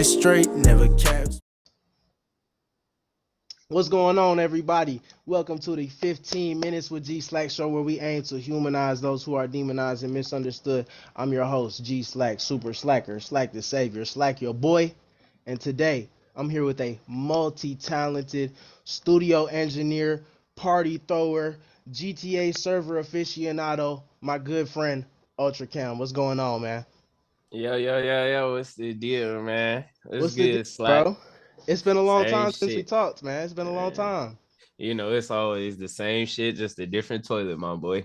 straight, never caps. What's going on, everybody? Welcome to the 15 Minutes with G Slack show, where we aim to humanize those who are demonized and misunderstood. I'm your host, G Slack, Super Slacker, Slack the Savior, Slack your boy. And today, I'm here with a multi-talented studio engineer, party thrower, GTA server aficionado, my good friend, Ultra Cam. What's going on, man? Yo. What's the deal, man? What's What's the deal, good, Slack? bro? It's been a long Same time since we shit. talked, man. It's been a long Man. time. You know, it's always the same shit, just a different toilet, my boy.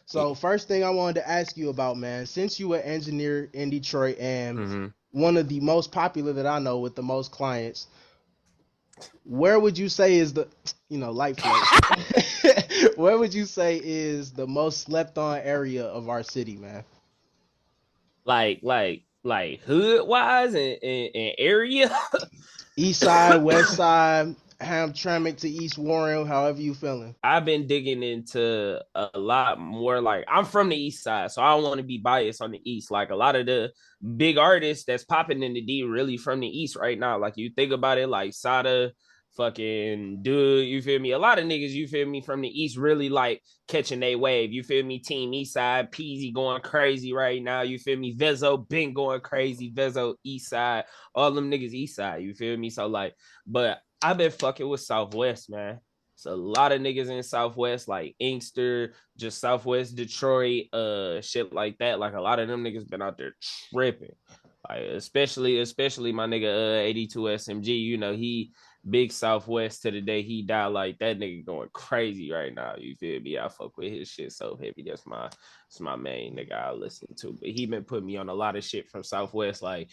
So first thing I wanted to ask you about, man, since you were an engineer in Detroit and Mm-hmm. one of the most popular that I know with the most clients, where would you say is the, light flex? Where would you say is the most slept on area of our city, man? like hood wise and area. East side, west side, Hamtramck to East Warren, however you feeling. I've been digging into a lot more. Like, I'm from the East Side, so I don't want to be biased on the East. Like, a lot of the big artists that's popping in the D really from the East right now. Like, you think about it, like Sada, fucking dude, you feel me? A lot of niggas, you feel me, from the East really like catching a wave. You feel me? Team East Side, Peasy going crazy right now. You feel me? Vezo been going crazy. Vezo East Side, all them niggas East Side. You feel me? So like, but I've been fucking with Southwest, man. It's a lot of niggas in Southwest, like Inkster, just Southwest Detroit, shit like that. Like, a lot of them niggas been out there tripping. Like, especially my nigga 82 SMG. You know, he big Southwest to the day he died. Like, that nigga going crazy right now. You feel me? I fuck with his shit so heavy. That's my main nigga I listen to. But he been putting me on a lot of shit from Southwest. Like,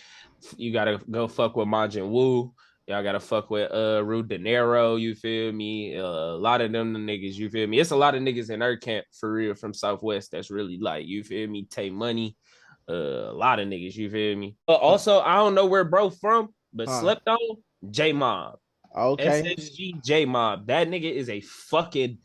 you gotta go fuck with Majin Wu. Y'all gotta fuck with Rude De Niro, you feel me? A lot of them the niggas, you feel me? It's a lot of niggas in our camp for real from Southwest that's really like, you feel me? Take money. A lot of niggas, you feel me? But also, I don't know where bro from, but Huh. slept on J Mob. Okay. SSG J Mob. That nigga is a fucking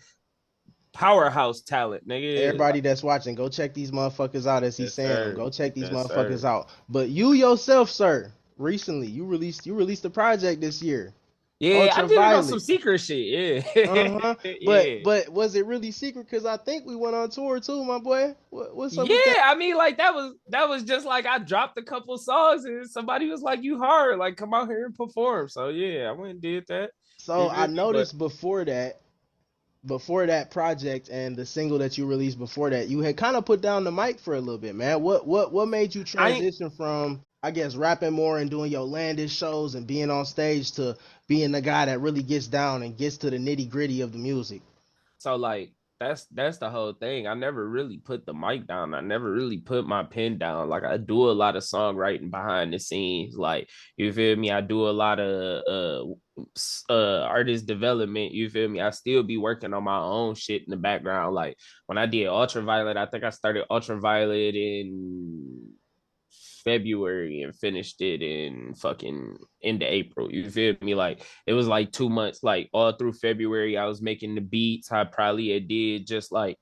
powerhouse talent, nigga. Everybody that's watching, go check these motherfuckers out as he's Yes, saying them. sir. Go check these Yes, motherfuckers sir. out. But you yourself, sir, recently you released a project this year. Yeah, I did it on some Ultraviolet. secret shit. Yeah. Uh-huh. But Yeah. but was it really secret? Cause I think we went on tour too, my boy. What's up with that? Yeah, I mean, like that was just like I dropped a couple songs and somebody was like, "You hard, like come out here and perform." So yeah, I went and did that. So You I feel me? But noticed before that project and the single that you released before that, you had kind of put down the mic for a little bit, man. What made you I ain't transition from, I guess, rapping more and doing your landis shows and being on stage to being the guy that really gets down and gets to the nitty gritty of the music? so like that's the whole thing. I never really put the mic down. I never really put my pen down. Like, I do a lot of songwriting behind the scenes. Like, you feel me? I do a lot of artist development. You feel me? I still be working on my own shit in the background. Like, when I did Ultraviolet, I think I started Ultraviolet in February and finished it in fucking into April. You feel me? Like, it was like 2 months, like all through February. I was making the beats. I probably had did just like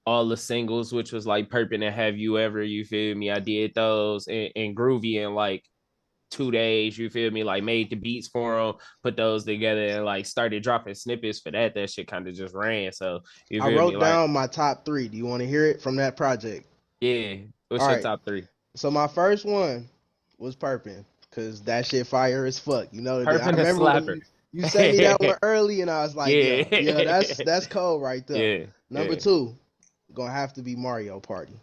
all the singles, which was like Perpin and Have You Ever, you feel me? I did those and Groovy in like 2 days, you feel me? Like, made the beats for them, put those together, and like started dropping snippets for that. That shit kind of just ran. So, you I feel me? wrote Like, down my top three. Do you want to hear it from that project? yeah. What's All your right. top three? So my first one was Perpin, cause that shit fire as fuck. I Perpin the remember when slapper. you sent me that one early, and I was like, Yeah. yeah, that's cold right there. Yeah. Number Yeah. two, gonna have to be Mario Party.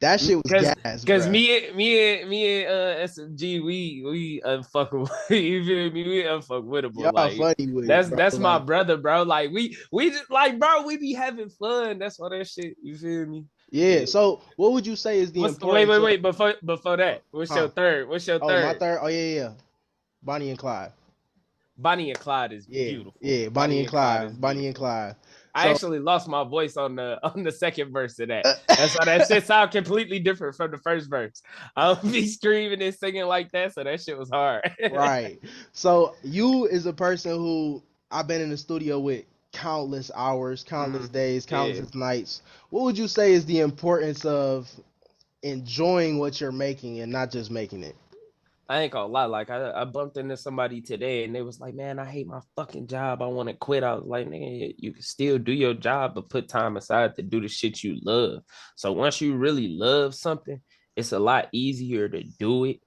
That shit was Cause, gas, cause bruh. me and SMG, we unfuckable. You feel me? We unfuckwittable. Y'all Like, funny with it, bro. that's my Like, brother, bro. Like, we just like, bro, we be having fun. That's all that shit. You feel me? yeah. Yeah. So what would you say is the What's wait, importance wait, of, wait. Before that, what's your huh? third? What's your Oh, my third? third. Oh yeah. Bonnie and Clyde. Bonnie and Clyde is Yeah, beautiful. yeah. Bonnie Bonnie and and Clyde Clyde. is Bonnie and beautiful. Clyde. I So actually lost my voice on the second verse of that. That's why that shit sound completely different from the first verse. I don't be screaming and singing like that, so that shit was hard. right. So you is a person who I've been in the studio with countless hours, countless days, Yeah. countless nights. What would you say is the importance of enjoying what you're making and not just making it? I ain't gonna lie, like I bumped into somebody today and they was like, man, I hate my fucking job. I want to quit. I was like, nigga, you can still do your job, but put time aside to do the shit you love. So once you really love something, it's a lot easier to do it.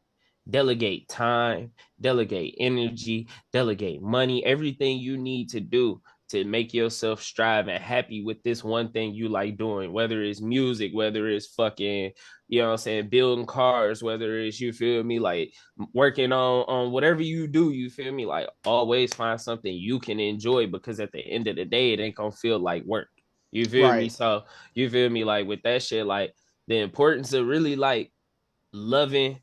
Delegate time, delegate energy, delegate money, everything you need to do to make yourself strive and happy with this one thing you like doing, whether it's music, whether it's fucking, you know what I'm saying, building cars, whether it's, you feel me, like working on whatever you do, you feel me, like always find something you can enjoy, because at the end of the day it ain't gonna feel like work. You feel me? Right. So you feel me, like with that shit, like the importance of really like loving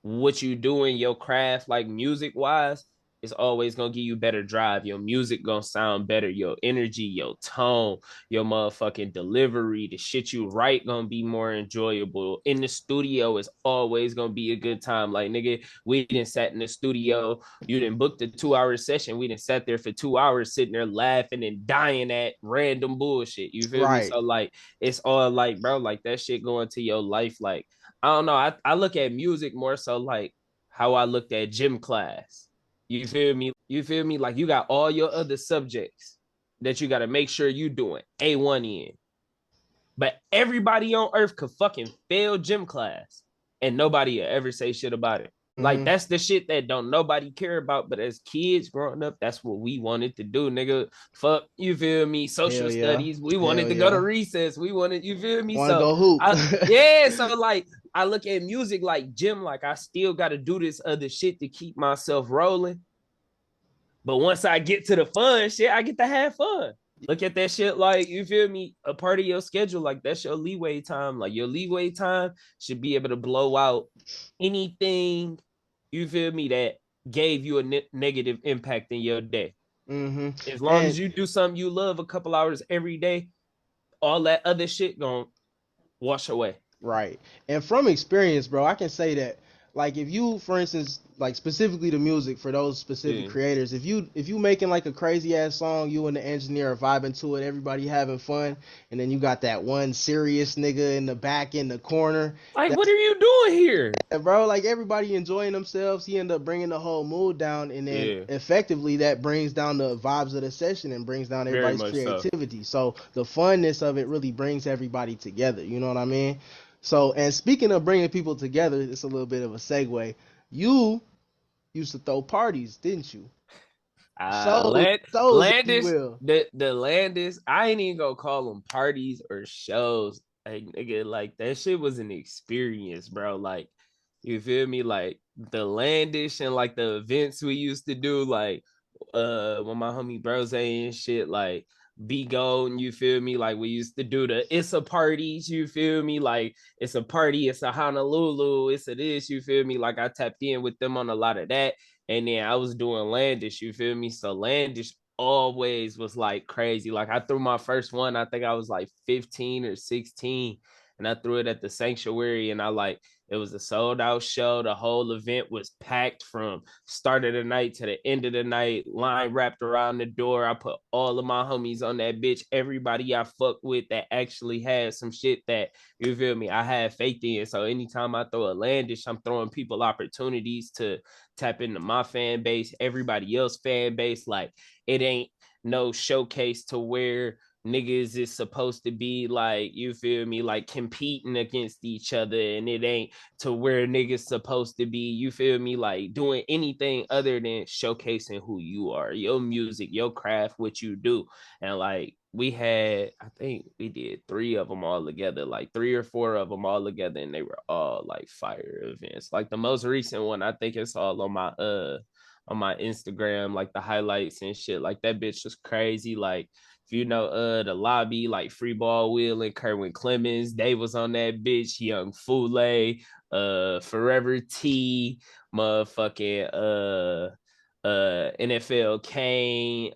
what you do in your craft, like music wise, is always gonna give you better drive. Your music gonna sound better. Your energy, your tone, your motherfucking delivery, the shit you write gonna be more enjoyable. In the studio is always gonna be a good time. Like nigga, we didn't sat in the studio. You didn't book the 2 hour session. We didn't sat there for 2 hours sitting there laughing and dying at random bullshit. You feel me? Right. So like it's all like, bro, like that shit going to your life, like I don't know. I look at music more so like how I looked at gym class. You feel me? You feel me? Like you got all your other subjects that you got to make sure you doing A1 in. But everybody on earth could fucking fail gym class and nobody will ever say shit about it. Like Mm-hmm. that's the shit that don't nobody care about. But as kids growing up, that's what we wanted to do, nigga. Fuck, you feel me? Social Hell yeah. studies. We wanted Hell to go to yeah. recess. We wanted, you feel me? Want to So go hoop? I yeah, so like I look at music like gym, like I still gotta do this other shit to keep myself rolling. But once I get to the fun shit, I get to have fun. Look at that shit like, you feel me, a part of your schedule. Like that's your leeway time. Like your leeway time should be able to blow out anything, you feel me, that gave you a negative impact in your day. Mm-hmm. As long And as you do something you love a couple hours every day, all that other shit gonna wash away. right. And from experience, bro, I can say that, like, if you, for instance, like specifically the music for those specific Yeah. creators, if you making like a crazy ass song, you and the engineer are vibing to it, everybody having fun, and then you got that one serious nigga in the back in the corner, Like, what that's, are you doing here? bro, like everybody enjoying themselves. He end up bringing the whole mood down, and then Yeah, effectively that brings down the vibes of the session and brings down very everybody's much so. creativity. So the funness of it really brings everybody together. You know what I mean? So, and speaking of bringing people together, it's a little bit of a segue. You used to throw parties, didn't you? Shows, Land shows, if you Landis, will. the Landis, I ain't even gonna call them parties or shows. Like nigga, like that shit was an experience, bro. Like, you feel me? Like the Landis and like the events we used to do, like when my homie Brose and shit, like be gone, you feel me? Like we used to do the it's a parties, you feel me? Like it's a party, it's a Honolulu, it's a this, you feel me? Like I tapped in with them on a lot of that. And then I was doing Landish, you feel me? So Landish always was like crazy. Like I threw my first one, I think I was like 15 or 16, and I threw it at the sanctuary, and I like it was a sold out show. The whole event was packed from start of the night to the end of the night. Line wrapped around the door. I put all of my homies on that bitch. Everybody I fucked with that actually had some shit that, you feel me, I had faith in. So anytime I throw a Landish, I'm throwing people opportunities to tap into my fan base, everybody else fan base. Like it ain't no showcase to where niggas is supposed to be like, you feel me, like competing against each other, and it ain't to where niggas supposed to be, you feel me, like doing anything other than showcasing who you are, your music, your craft, what you do. And like we had, I think we did three of them all together, like three or four of them all together, and they were all like fire events. Like the most recent one, I think it's all on my Instagram, like the highlights and shit. Like that bitch was crazy. Like if you know the lobby, like Free Ball Will and Kerwin Clemens, they was on that bitch. Young Fule, Forever T, motherfucking NFL Kane,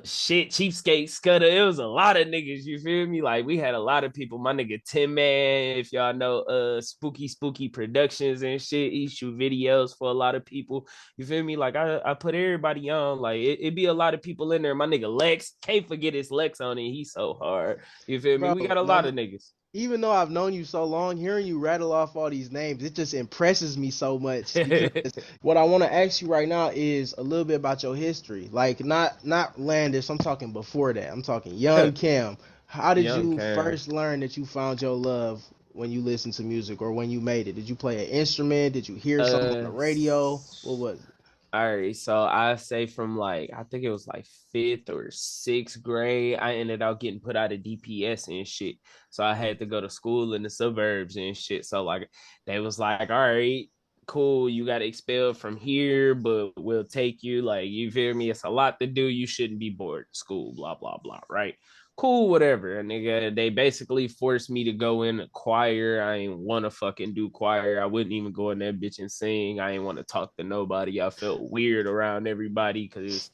shit, Cheapskate Scudder. It was a lot of niggas, you feel me? Like we had a lot of people. My nigga Tim Man, if y'all know Spooky Productions and shit, he shoot videos for a lot of people. You feel me? Like I put everybody on. Like it be a lot of people in there. My nigga Lex, can't forget his Lex on it. He's so hard. You feel me? Bro, We got a lot my of niggas. even though I've known you so long, hearing you rattle off all these names, it just impresses me so much. Because what I want to ask you right now is a little bit about your history. Like not Landis, I'm talking before that. I'm talking young Cam. How did Young you Cam. first learn that you found your love when you listened to music or when you made it? Did you play an instrument? Did you hear something on the radio? What was it? All right, so I say from like I think it was like fifth or sixth grade, I ended up getting put out of DPS and shit. So I had to go to school in the suburbs and shit. So like they was like, all right, cool, you got expelled from here, but we'll take you. Like you feel me? It's a lot to do. You shouldn't be bored at school. Blah blah blah. Right? Cool, whatever. And they basically forced me to go in a choir. I ain't want to fucking do choir. I wouldn't even go in that bitch and sing. I ain't want to talk to nobody. I felt weird around everybody because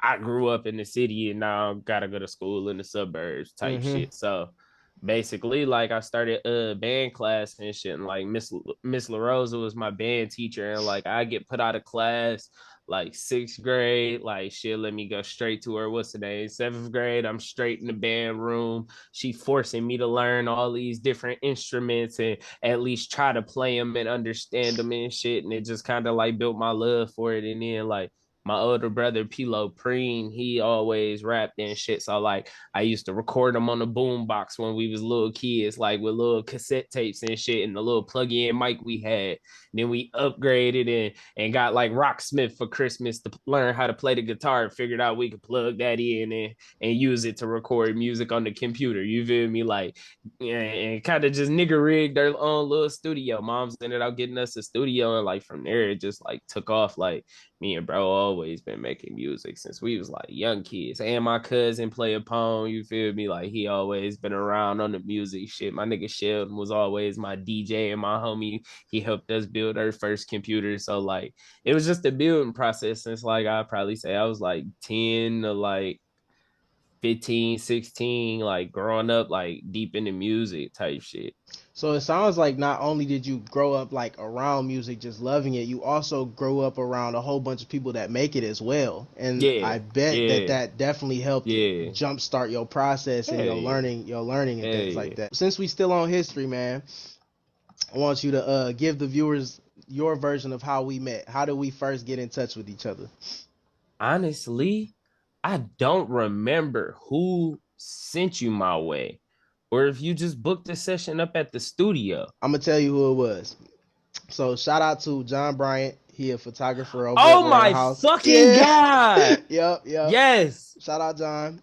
I grew up in the city and now gotta go to school in the suburbs type Mm-hmm. shit. So basically, like I started band class and shit, and like Miss LaRosa was my band teacher, and like I get put out of class like sixth grade, like she'll let me go straight to her. What's the name? Seventh grade, I'm straight in the band room. She forcing me to learn all these different instruments and at least try to play them and understand them and shit. And it just kind of like built my love for it. And then like my older brother Pilo Preen, he always rapped and shit. So like I used to record them on the boom box when we was little kids, like with little cassette tapes and shit, and the little plug-in mic we had. And then we upgraded and got like Rocksmith for Christmas to learn how to play the guitar. And figured out we could plug that in and use it to record music on the computer. You feel me? Like and kind of just nigga rigged their own little studio. Mom's ended up getting us a studio, and like from there it just like took off. Like me and bro always been making music since we was like young kids. And my cousin play a poem, you feel me? Like he always been around on the music shit. My nigga Sheldon was always my DJ and my homie. He helped us build our first computer. So like it was just a building process since like I probably say I was like 10 to like 15, 16, like growing up like deep into music type shit. So it sounds like not only did you grow up like around music, just loving it, you also grow up around a whole bunch of people that make it as well. And Yeah, I bet that yeah, that definitely helped yeah, jumpstart your process and hell yeah, your learning and hell things like yeah. that. Since we still on history, man, I want you to give the viewers your version of how we met. How did we first get in touch with each other? Honestly, I don't remember who sent you my way or if you just booked a session up at the studio. I'm gonna tell you who it was. So shout out to John Bryant. He a photographer over at Oh my Warehouse. fucking Yeah. God. Yep. Yes. Shout out John.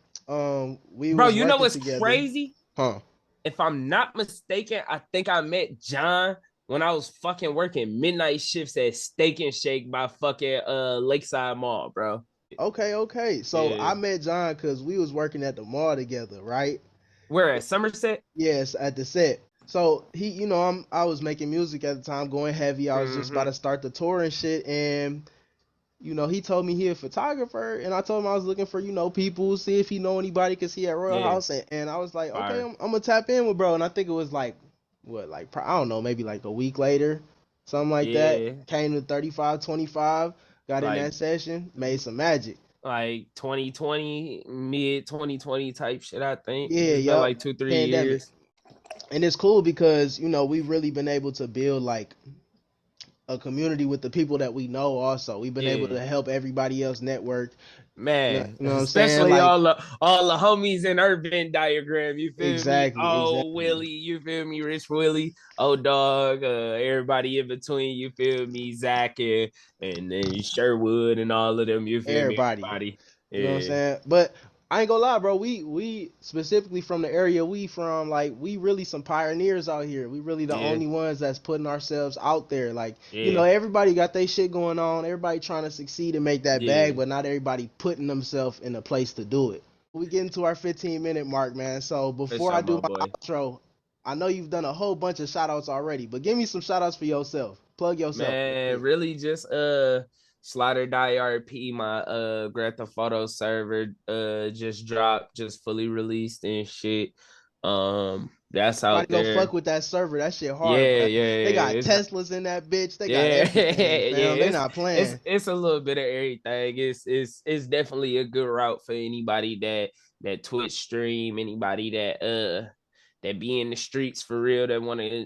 We Bro, was you know working what's together. crazy? Huh. If I'm not mistaken, I think I met John when I was fucking working midnight shifts at Steak and Shake by fucking Lakeside Mall, bro. Okay. So I Yeah. met John because we was working at the mall together, right? Where at Somerset? Yes, at the set. So he, I was making music at the time, going heavy. I was just about Mm-hmm. to start the tour and shit, and he told me he a photographer, and I told him I was looking for, people, see if he know anybody, cause he at Royal Yeah. House, and I was like, okay, Fire. I'm gonna tap in with bro, and I think it was like, what, like I don't know, maybe like a week later, something like that. Yeah. Came to 3525, got in Like that session, made some magic. 2020, mid 2020 type shit, I think. Yeah, It's been yup. like 2, 3 Pandemic, years. and it's cool because we've really been able to build like a community with the people that we know. Also, we've been able Yeah. to help everybody else network. Man, You know what I'm saying? especially Like, all the homies in Urban Diagram, you feel me? Oh exactly. Willie, you feel me? Rich Willie, oh dog, everybody in between, you feel me? Zach and then Sherwood and all of them, you feel me? Everybody. Everybody, You know what I'm yeah, saying? But I ain't gonna lie, bro. We specifically from the area we from, like, we really some pioneers out here. We really the yeah, only ones that's putting ourselves out there. Like, yeah, everybody got their shit going on. Everybody trying to succeed and make that bag, yeah. but not everybody putting themselves in a place to do it. We getting to our 15-minute mark, man. So For before I sure, do my my boy. outro, I know you've done a whole bunch of shout outs already, but give me some shout outs for yourself. Plug yourself real Man, quick. really just Slider RP, my Grand Theft Auto server just dropped, just fully released and shit. That's Everybody out go fuck there. with that server. That shit hard, Yeah, bro. yeah, They got yeah. It's Teslas in that bitch. They got yeah, everything, yeah. fam. They not It's playing. it's a little bit of everything. It's definitely a good route for anybody that Twitch stream, anybody that that be in the streets for real, that want to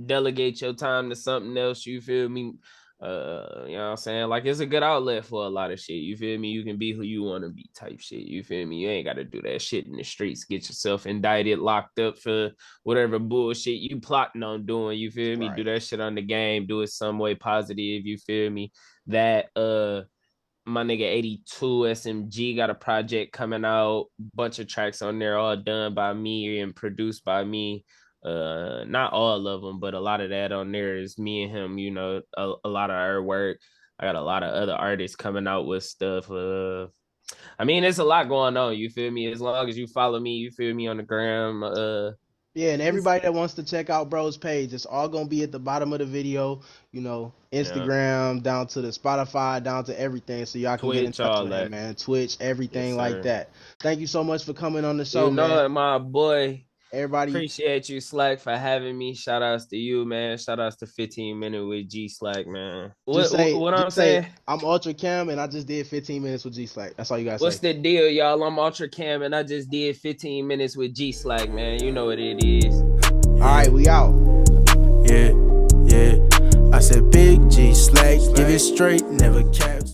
delegate your time to something else. You feel me? You know what I'm saying? Like, it's a good outlet for a lot of shit. You feel me? You can be who you want to be type shit. You feel me? You ain't got to do that shit in the streets. Get yourself indicted, locked up for whatever bullshit you plotting on doing. You feel me? Do Right. that shit on the game. Do it some way positive. You feel me? That my nigga 82 SMG got a project coming out, bunch of tracks on there, all done by me and produced by me. Not all of them, but a lot of that on there is me and him. You know, a lot of our work. I got a lot of other artists coming out with stuff. I mean, it's a lot going on. You feel me? As long as you follow me, you feel me on the gram. Yeah, and everybody that wants to check out bro's page, it's all gonna be at the bottom of the video. You know, Yeah, Instagram down to the Spotify, down to everything, so y'all can get in Twitch, touch all with him, that. man. Twitch, Yes, everything like sir. that. Thank you so much for coming on the You show, man. know it, my boy. Everybody, Appreciate you, Slack, for having me. Shout outs to you, man. Shout outs to 15 Minute with G Slack, man. What I'm just say saying? I'm Ultra Cam, and I just did 15 minutes with G Slack. That's all you gotta What's say. the deal, y'all? I'm Ultra Cam, and I just did 15 minutes with G Slack, man. You know what it is. All right, we out. Yeah, yeah. I said big G Slack, give it straight, never caps.